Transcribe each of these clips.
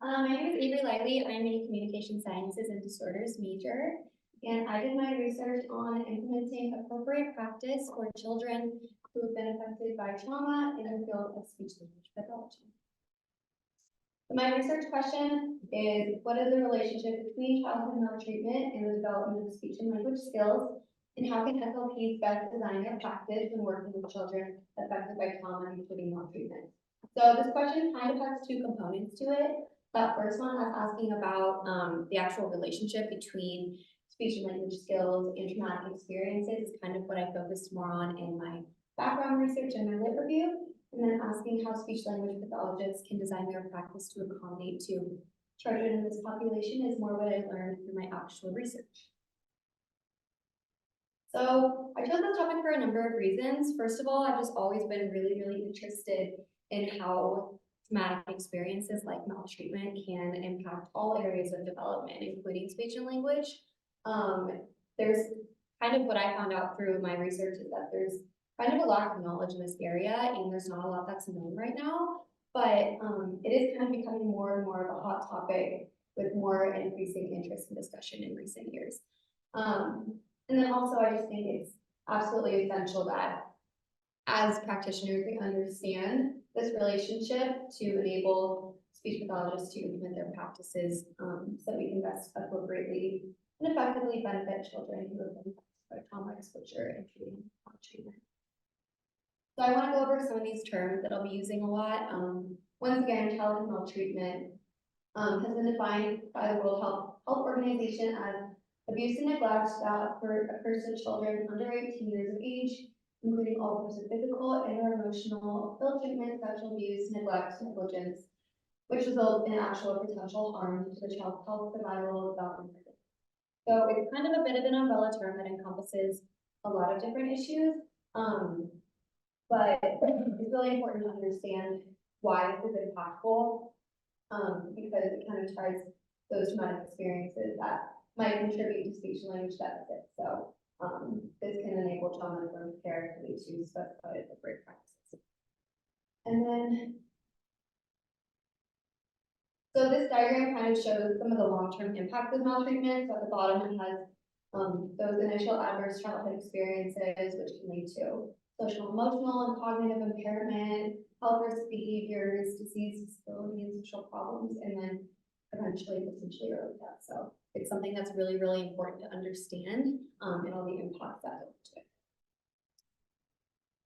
My name is Avery Liley. I'm a communication sciences and disorders major, and I did my research on implementing appropriate practice for children who have been affected by trauma in the field of speech language pathology. So my research question is, what is the relationship between childhood maltreatment and the development of speech and language skills, and how can SLPs best design their practice when working with children affected by trauma, including maltreatment? So this question kind of has two components to it. That first one is asking about the actual relationship between speech and language skills and traumatic experiences is kind of what I focused more on in my background research and my lit review. And then asking how speech language pathologists can design their practice to accommodate to children in this population is more what I learned through my actual research. So I chose this topic for a number of reasons. First of all, I've just always been really interested in how traumatic experiences like maltreatment can impact all areas of development, including speech and language. There's kind of what I found out through my research is that there's kind of a lack of knowledge in this area, and there's not a lot that's known right now, but it is kind of becoming more and more of a hot topic with more increasing interest and discussion in recent years. And then also I just think it's absolutely essential that as practitioners, we understand this relationship to enable speech pathologists to implement their practices so that we can best appropriately and effectively benefit children who have been affected by trauma exposure and treatment. So I want to go over some of these terms that I'll be using a lot. Once again, childhood maltreatment has been defined by the World Health Organization as abuse and neglect that occurs to children under 18 years of age, including all forms of physical and or emotional ill treatment, sexual abuse, neglect, negligence, which result in actual or potential harm to the child's health, survival, development. So it's kind of a bit of an umbrella term that encompasses a lot of different issues. But it's really important to understand why this is impactful, because it kind of ties those traumatic experiences that might contribute to speech and language deficits. So this can enable trauma-informed care to specified appropriate practices. And then, so this diagram kind of shows some of the long-term impacts of maltreatment. So at the bottom it has those initial adverse childhood experiences, which can lead to social, emotional, and cognitive impairment, health risk behaviors, disease, disability, and social problems, and then eventually potentially early death. So it's something that's really important to understand and all the impacts that go into it.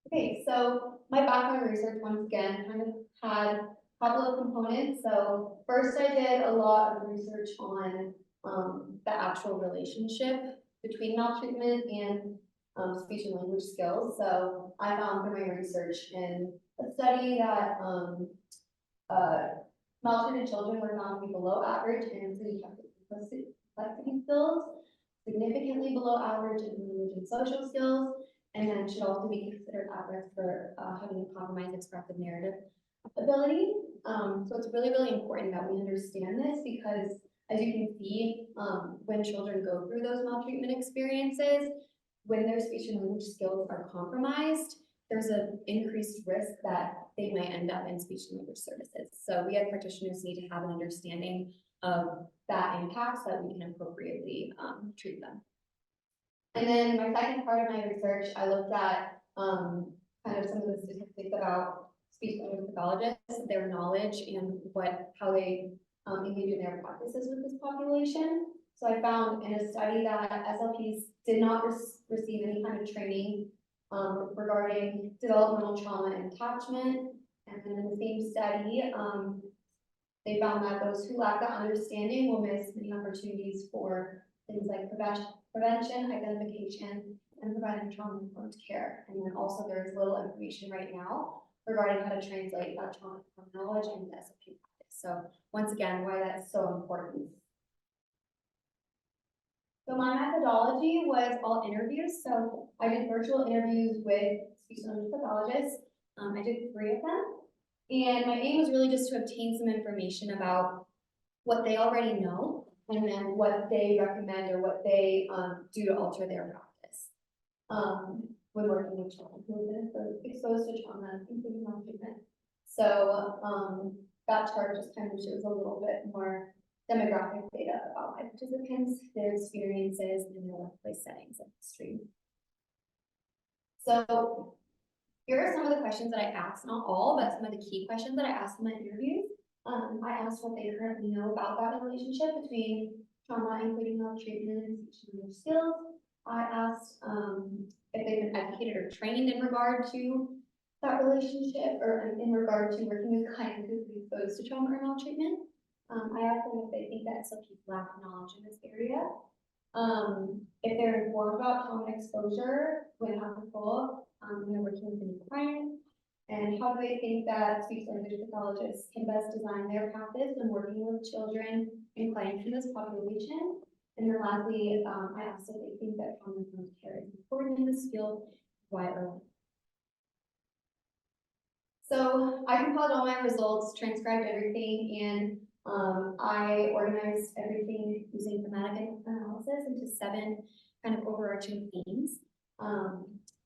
Okay, so my background research once again kind of had a couple of components. So first I did a lot of research on the actual relationship between maltreatment and speech and language skills. So I found through my research in a study that maltreated children were found to be below average in complexity skills, significantly below average in language and social skills, and then should also be considered at risk for having a compromised expressive narrative ability. So it's really important that we understand this because, as you can see, when children go through those maltreatment experiences, when their speech and language skills are compromised, there's an increased risk that they might end up in speech and language services. So we as practitioners need to have an understanding of that impact so that we can appropriately treat them. And then my second part of my research, I looked at kind of some of the statistics about speech and language pathologists, their knowledge and how they engage in their practices with this population. So I found in a study that SLPs did not receive any kind of training regarding developmental trauma and attachment. And then in the same study, they found that those who lack that understanding will miss many opportunities for things like prevention, identification, and providing trauma-informed care. And then also there's little information right now regarding how to translate that trauma-informed knowledge into SLP practice. So once again, why that's so important. So my methodology was all interviews. So I did virtual interviews with speech and language pathologists. I did 3 of them. And my aim was really just to obtain some information about what they already know and then what they recommend or what they do to alter their practice when working with children who have been exposed to trauma, including maltreatment. So that chart just kind of shows a little bit more demographic data about my participants, their experiences, and their workplace settings and history. So here are some of the questions that I asked, not all, but some of the key questions that I asked in my interviews. I asked what they currently know about that relationship between trauma, including maltreatment and speech and language skills. I asked if they've been educated or trained in regard to that relationship, or in regard to working with clients who've been exposed to trauma or maltreatment. I asked them if they think that SLPs lack knowledge in this area. If they're informed about trauma exposure when applicable, when they're working with a new client, and how do they think that speech language pathologists can best design their practice when working with children and clients in this population. And then lastly, I asked if they think that trauma-informed care is important in this field, why or why. So I compiled all my results, transcribed everything, and I organized everything using thematic analysis into 7 kind of overarching themes.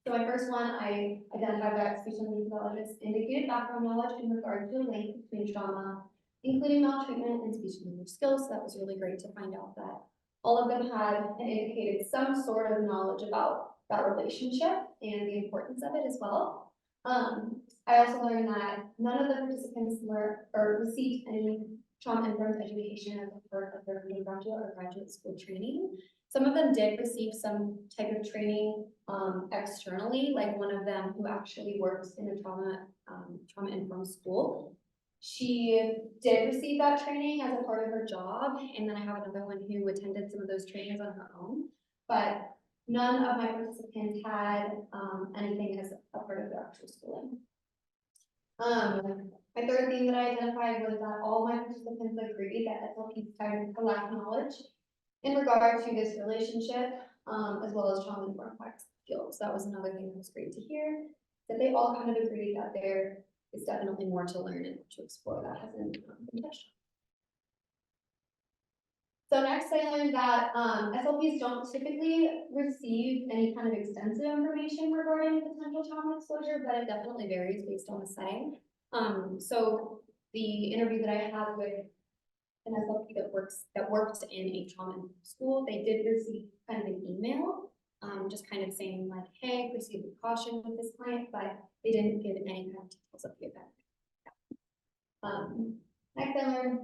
So my first one, I identified that speech and language pathologists indicated background knowledge in regard to the link between trauma, including maltreatment and speech and language skills. So that was really great to find out that all of them had and indicated some sort of knowledge about that relationship and the importance of it as well. I also learned that none of the participants were or received any trauma-informed education as a part of their undergraduate or graduate school training. Some of them did receive some type of training externally, like one of them who actually works in a trauma-informed school. She did receive that training as a part of her job, and then I have another one who attended some of those trainings on her own, but none of my participants had anything as a part of their actual schooling. My third thing that I identified was that all my participants agreed that SLPs tend to lack knowledge in regard to this relationship, as well as trauma-informed practice skills. That was another thing that was great to hear, that they all kind of agreed that there is definitely more to learn and to explore that hasn't been touched on. So next I learned that SLPs don't typically receive any kind of extensive information regarding potential trauma exposure, but it definitely varies based on the setting. So the interview that I had with an SLP that worked in a trauma school, they did receive kind of an email, just kind of saying like, hey, proceed with caution with this client, but they didn't give any kind of details of the event. Next I learned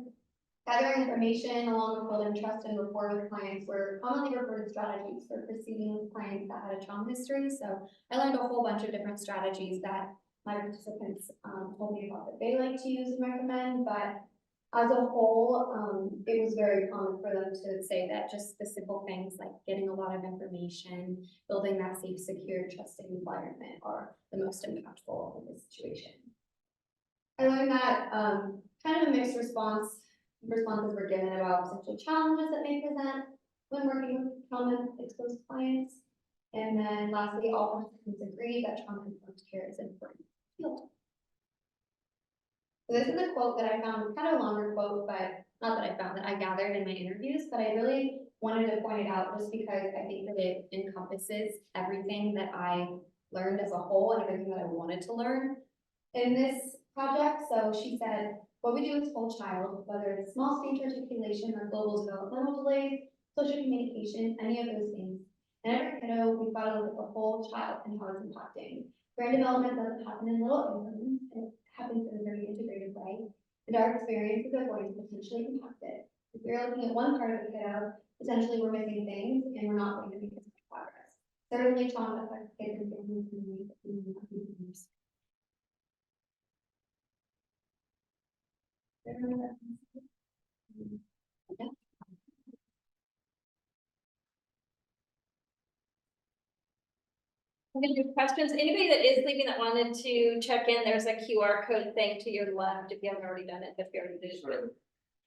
gathering information along with building trust and rapport with clients were commonly referred strategies for proceeding with clients that had a trauma history. So I learned a whole bunch of different strategies that my participants told me about that they like to use and recommend, but as a whole, it was very common for them to say that just the simple things like getting a lot of information, building that safe, secure, trusting environment are the most impactful in this situation. I learned that kind of a mixed responses were given about potential challenges that may present when working with trauma-exposed clients. And then lastly, all participants agreed that trauma-informed care is important field. So this is a quote that I found, kind of a longer quote, but not that I found, that I gathered in my interviews, but I really wanted to point it out just because I think that it encompasses everything that I learned as a whole and everything that I wanted to learn in this project. So she said, what we do is whole child, whether it's small speech articulation or global developmental delays, social communication, any of those things. And every kiddo, we've got to look at the whole child and how it's impacting. Brain development doesn't happen in little increments, and it happens in a very integrated way. And our experiences are going to potentially impact it. If we're looking at one part of the kiddo, potentially we're missing things and we're not going to make as much progress. Certainly trauma affects kids and families in ways that we may not be used. Yeah. I'm gonna do questions. Anybody that is leaving that wanted to check in, there's a QR code thing to your left if you haven't already done it. If you already did it, Sure.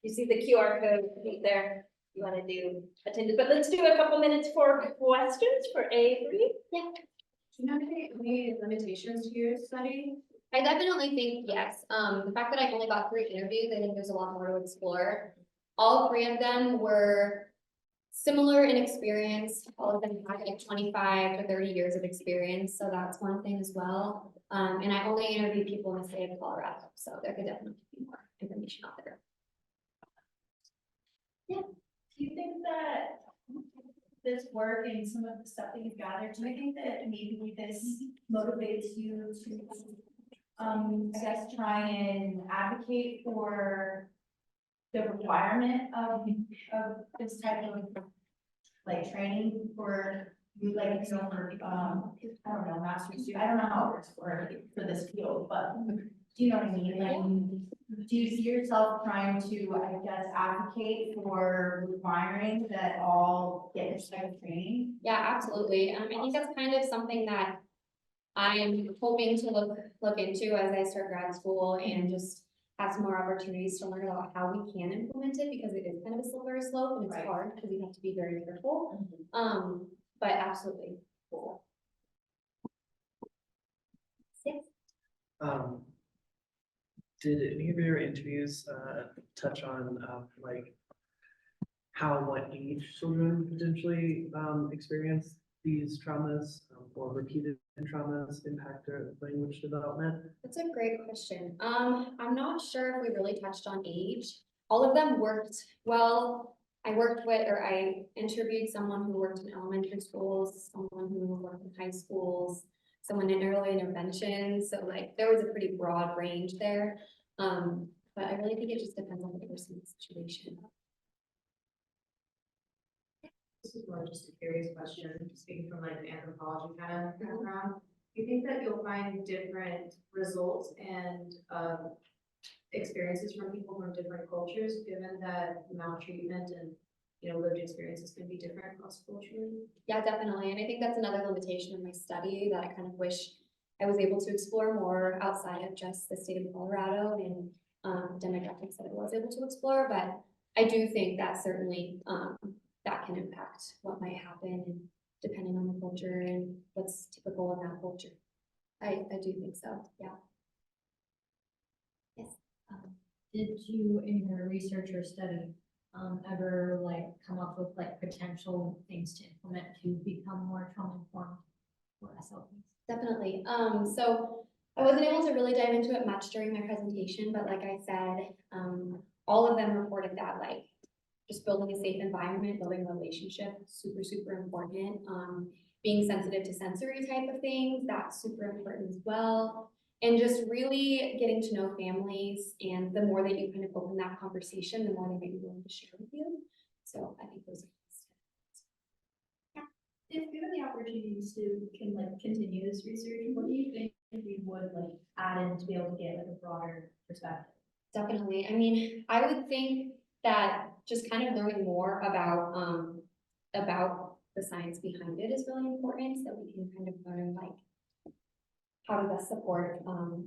you see the QR code right there. You want to do attendance, but let's do a couple minutes for questions for Avery. Yeah. Do you have any limitations to your study? I definitely think yes. The fact that I only got 3 interviews, I think there's a lot more to explore. All 3 of them were similar in experience. All of them had like 25 to 30 years of experience, so that's one thing as well. And I only interviewed people in the state of Colorado, so there could definitely be more. information out there. Do you think that this work and some of the stuff that you've gathered, do you think that maybe this motivates you to, I guess, try and advocate for the requirement of this type of, like, training for, like, you know, for, I don't know, master's student, I don't know how it works for this field, but do you know what I mean? Like, do you see yourself trying to, I guess, advocate for requiring that all get this type of training? Yeah, absolutely. I think that's kind of something that I'm hoping to look into as I start grad school and just have some more opportunities to learn about how we can implement it, because it is kind of a slippery slope and it's Right. hard because you have to be very careful. But absolutely. Cool. Yes. Did any of your interviews touch on like how what age children potentially experience these traumas or repeated traumas impact their language development? That's a great question. I'm not sure if we really touched on age. All of them worked well. I interviewed someone who worked in elementary schools, someone who worked in high schools, someone in early intervention. So like there was a pretty broad range there. But I really think it just depends on the person's situation. This is more just a curious question, speaking from like an anthropology kind of background. Do you think that you'll find different results and experiences from people from different cultures, given that maltreatment and, you know, lived experiences can be different cross culturally? Yeah, definitely. And I think that's another limitation of my study that I kind of wish I was able to explore more outside of just the state of Colorado and demographics that I was able to explore. But I do think that certainly that can impact what might happen, and depending on the culture and what's typical in that culture. I do think so, yeah. Yes. Did you, in your research or study, ever like come up with like potential things to implement to become more trauma informed for SLPs? Definitely. So I wasn't able to really dive into it much during my presentation, but like I said, all of them reported that like just building a safe environment, building a relationship, super, super important. Being sensitive to sensory type of things, that's super important as well. And just really getting to know families, and the more that you kind of open that conversation, the more they may be willing to share with you. So I think those are If given the opportunities to continue this research, what do you think we would like add in to be able to get like a broader perspective? definitely. I mean, I would think that just kind of learning more about the science behind it is really important, so that we can kind of learn like how to best support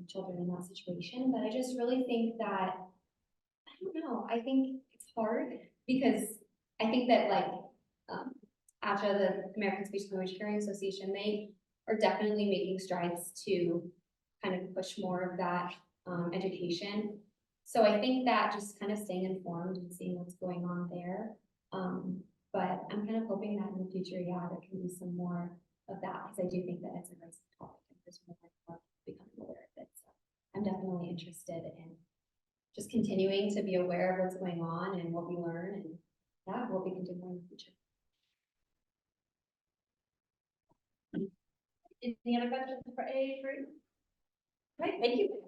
children in that situation. But I just really think that, I don't know, I think it's hard because I think that like ACHA, the American Speech Language Hearing Association, they are definitely making strides to kind of push more of that education. So I think that just kind of staying informed and seeing what's going on there. But I'm kind of hoping that in the future, yeah, there can be some more of that, because I do think that it's a rising topic and there's more becoming aware of it. So I'm definitely interested in just continuing to be aware of what's going on and what we learn, and yeah, what we can do more in the future. Any other questions for Avery? Right, thank you.